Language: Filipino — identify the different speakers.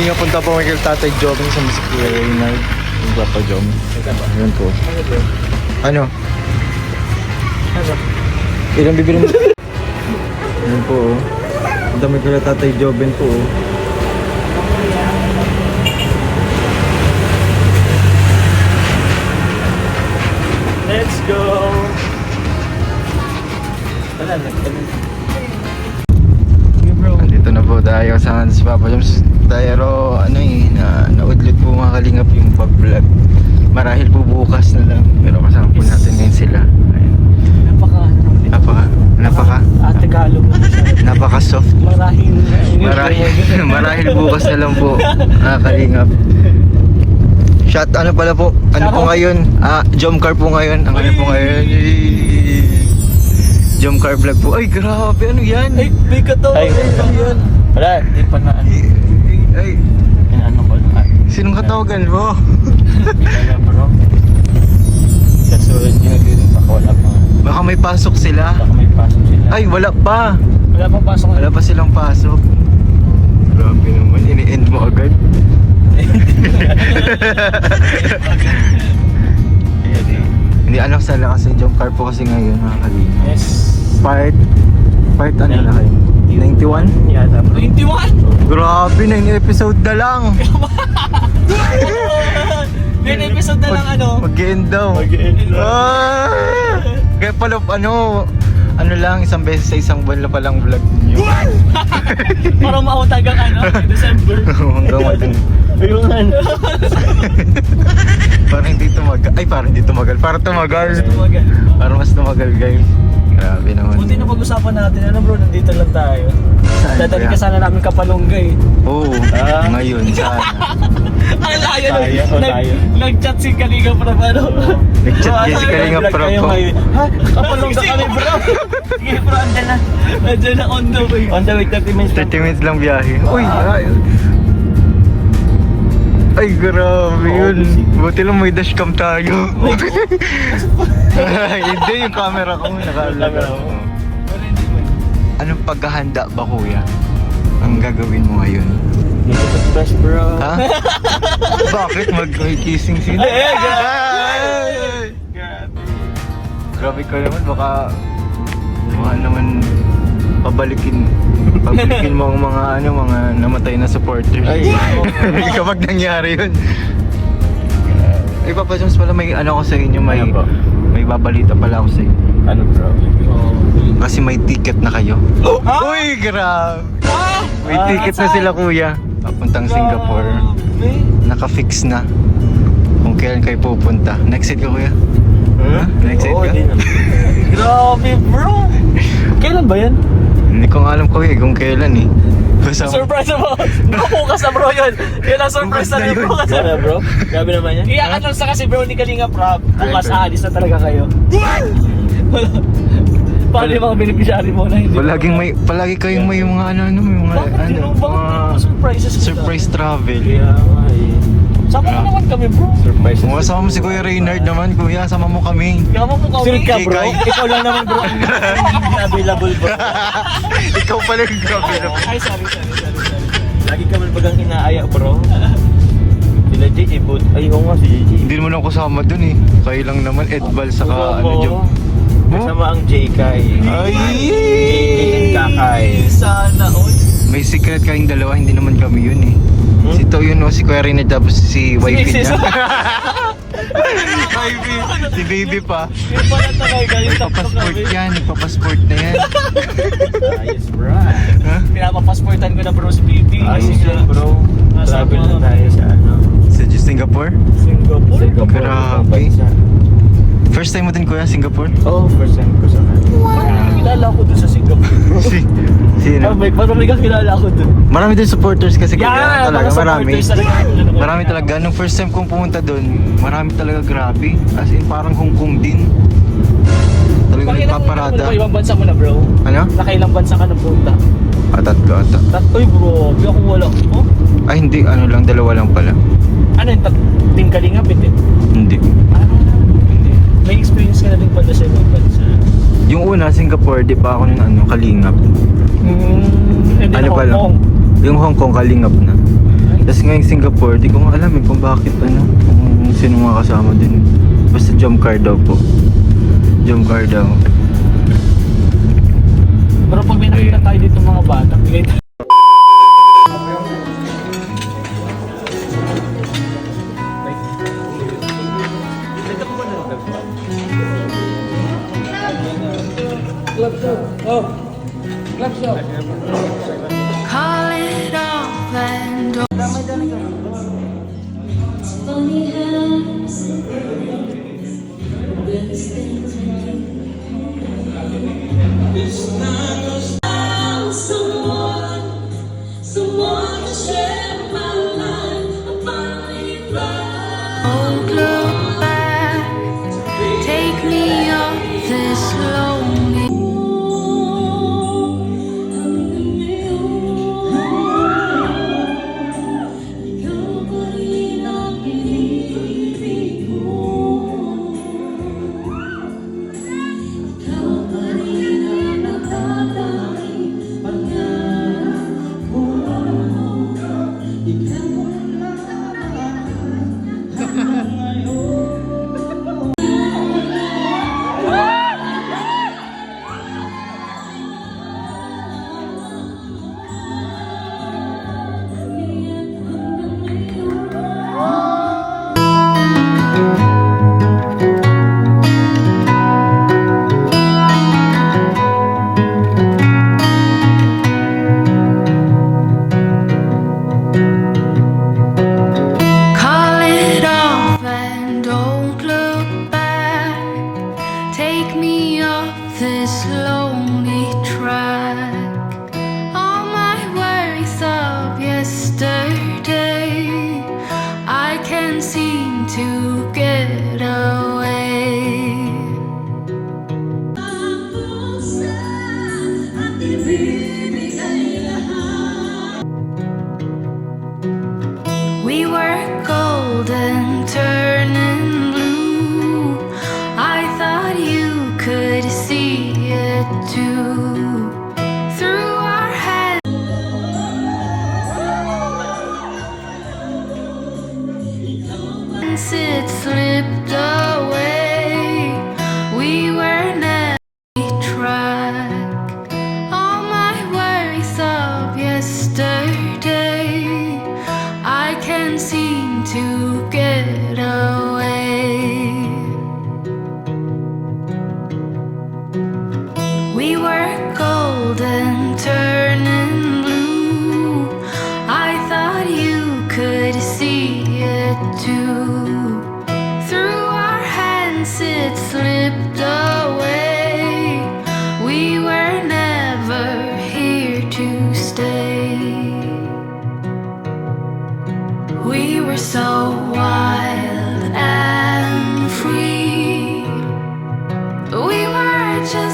Speaker 1: Kalinga, punta po kay Tatay Joming sa Music Reynard. Yung Papa Jom. Ayan po. Ano? Ilang bibili mo? Ayan po oh. Punta mo kay Tatay Joming po oh.
Speaker 2: Let's go!
Speaker 1: Andito na po tayo sa Papa Joms. Pero ano naudlot po mga kalingap yung pag-vlog. Marahil po bukas na lang. Pero kasama po natin ngayon sila. Ayun. Napaka soft. Marahil bukas na lang po mga kalingap. Shot ano pala po? Ano po ngayon? Jomcar po ngayon. Ang ano po ngayon? Jomcar vlog po. Ay grabe, ano yan?
Speaker 2: Ay, may katawa. Ay, ano yan? Wala, di pa na ano.
Speaker 1: Ay,
Speaker 2: Ano ko na.
Speaker 1: sinong katawagan mo?
Speaker 2: Kaya bro. Kasunod yun, baka wala pa.
Speaker 1: Baka may pasok sila.
Speaker 2: Baka may pasok sila.
Speaker 1: Ay, wala pa.
Speaker 2: Wala pang pasok.
Speaker 1: Wala pa silang pasok. Grabe naman, ini-end mo agad. Hindi anak sala kasi Jomcar po kasi ngayon mga kalina.
Speaker 2: Yes.
Speaker 1: Part ano na kayo? 91?
Speaker 2: Yata bro. 21?
Speaker 1: Grabe, 9 episode na lang.
Speaker 2: 9 episode na lang ano?
Speaker 1: Mag-end daw. Kaya pala ano lang, isang beses sa isang buwan na palang vlog niyo.
Speaker 2: Para mautag ang ano, December.
Speaker 1: Hanggang matang.
Speaker 2: Ayun ano.
Speaker 1: Para hindi tumagal. Ay, para hindi tumagal. Para tumagal.
Speaker 2: Tumagal.
Speaker 1: Para mas tumagal, guys. Grabe naman.
Speaker 2: Buti na pag-usapan natin, ano bro, nandito lang tayo.
Speaker 1: Saan
Speaker 2: Dadali
Speaker 1: kaya?
Speaker 2: ka sana namin Kapalonggay.
Speaker 1: Oo, ngayon, sana.
Speaker 2: Ang layo
Speaker 3: Tayo, tayo.
Speaker 2: Nag-chat si Kalinga para ano.
Speaker 1: Nag-chat din si Kalinga Prab po.
Speaker 2: Ha? Kapalong sa kami bro. Sige bro, andyan na. Andyan na on the way.
Speaker 3: On the way, 30 minutes
Speaker 1: 30 minutes lang biyahe. Uy, ay, grabe yun. Buti lang may dashcam tayo. Hindi, yung camera ko. Nakalaga. Anong paghahanda ba, kuya? Ang gagawin mo ngayon?
Speaker 3: Dito sa best bro.
Speaker 1: Ha? Bakit mag-kissing scene? Grabe ka naman, baka naman pabalikin mo ang mga namatay na supporters.
Speaker 3: Ay,
Speaker 1: Kapag nangyari yun. Ay, Papa Joms pala may ko sa inyo,
Speaker 3: Ano po?
Speaker 1: may babalita pala ako sa inyo.
Speaker 3: Ano bro?
Speaker 1: Kasi may ticket na kayo. Uy, grabe. May ticket na sila, kuya. Papuntang Singapore. Naka-fix na kung kailan kayo pupunta. Next seat ka, kuya? Ha? Next seat
Speaker 3: Oo,
Speaker 1: ka?
Speaker 3: di na.
Speaker 2: Grabe bro. Kailan ba yan?
Speaker 1: Hindi ko nga alam, kuya, kung kailan eh. Basta
Speaker 2: Surprise mo. Bukas na bro yun. Yun ang surprise
Speaker 1: Bukas na
Speaker 2: na
Speaker 1: yun.
Speaker 2: bukas na.
Speaker 3: Ano bro? Grabe naman yan.
Speaker 2: I-announce na kasi bro ni Kalinga Prab. Bukas aalis na talaga kayo. Paano yung mga beneficiary mo na hindi?
Speaker 1: palagi kayong may mga may mga
Speaker 2: Bakit yun? Bakit
Speaker 1: mga
Speaker 2: surprises sila?
Speaker 1: surprise travel.
Speaker 3: Kaya nga eh.
Speaker 2: Sama mo naman kami bro.
Speaker 3: Surprise.
Speaker 1: Kung kasama mo si Kuya Reynard naman, kuya, sama mo kami.
Speaker 2: Kama mo kami.
Speaker 3: Sunod ka bro.
Speaker 1: Ikay.
Speaker 3: Ikaw lang naman bro. Hindi available bro.
Speaker 1: Ikaw pala yung grabe na.
Speaker 2: Ay, sorry.
Speaker 3: Lagi kami bagang inaaya bro. Sila JJ but ay oo nga si JJ.
Speaker 1: Hindi naman ako kasama dun eh. Kayo lang naman, Edval, saka ano dyan.
Speaker 3: Kasama ang JK.
Speaker 1: Ay!
Speaker 3: JJ and Kakay.
Speaker 2: Sana all.
Speaker 1: May secret kayong dalawa, hindi naman kami yun eh. Si Toyo no, si Kuya Reynard, tapos si wifey niya. Si baby pa.
Speaker 2: Yung pala talaga yung tatlo
Speaker 1: Nagpapasport
Speaker 2: kami.
Speaker 1: yan, nagpapasport na yan.
Speaker 3: Ayos bro.
Speaker 1: Ha?
Speaker 2: Pinapapasportan ko na bro si BB.
Speaker 3: Ayos yan bro. Travel na tayo sa ano.
Speaker 1: Sa Singapore?
Speaker 2: Singapore.
Speaker 1: Grabe.
Speaker 3: Bansa.
Speaker 1: First time mo din, Kuya, Singapore?
Speaker 3: Oh, first time ko sa
Speaker 2: Kilala ko dun sa Singapore.
Speaker 1: Sino?
Speaker 2: Parang may kakilala ko dun.
Speaker 1: Marami din supporters kasi kuya, talaga
Speaker 2: mga
Speaker 1: marami.
Speaker 2: supporters talaga.
Speaker 1: Marami talaga. Nung first time kong pumunta doon, marami talaga, grabe. As in, parang Hong Kong din. Talagang nagpaparada.
Speaker 2: Ibang bansa mo na bro.
Speaker 1: Ano?
Speaker 2: Nakailang bansa ka na punta?
Speaker 1: Tatlo ata.
Speaker 2: Uy bro, di ako wala. Oh?
Speaker 1: Ay hindi, ano lang, dalawa lang pala.
Speaker 2: Ano yung Team Kalinga, bitin?
Speaker 1: Hindi.
Speaker 2: Hindi. May experience ka na din pala sa ibang bansa.
Speaker 1: Yung una, Singapore, di pa ako ng kalingap.
Speaker 2: Hindi
Speaker 1: Ano
Speaker 2: na
Speaker 1: pala?
Speaker 2: Hong Kong.
Speaker 1: Yung Hong Kong, kalingap na.
Speaker 2: Ay,
Speaker 1: Tapos ngayong Singapore, di ko nga alam kung bakit kung sino mga kasama din. Basta jump car daw po. Jump car daw.
Speaker 2: Pero pag may nakita tayo dito mga bata, bigay tayo.
Speaker 4: Call it off and funny how someone to share my life. I finally found. Don't look back, take me off this lonely. Call it off and don't look back. Take me off this lonely track. All my worries of yesterday, I can't seem to get away. We were golden, turning blue. I thought you could see it too. Through our heads, it slipped away. We were never track. All my worries of yesterday, I can't seem to get away. We were golden, turning blue. I thought you could see it too. Through our hands it slipped away. We were never here to stay. We were so wild and free. We were just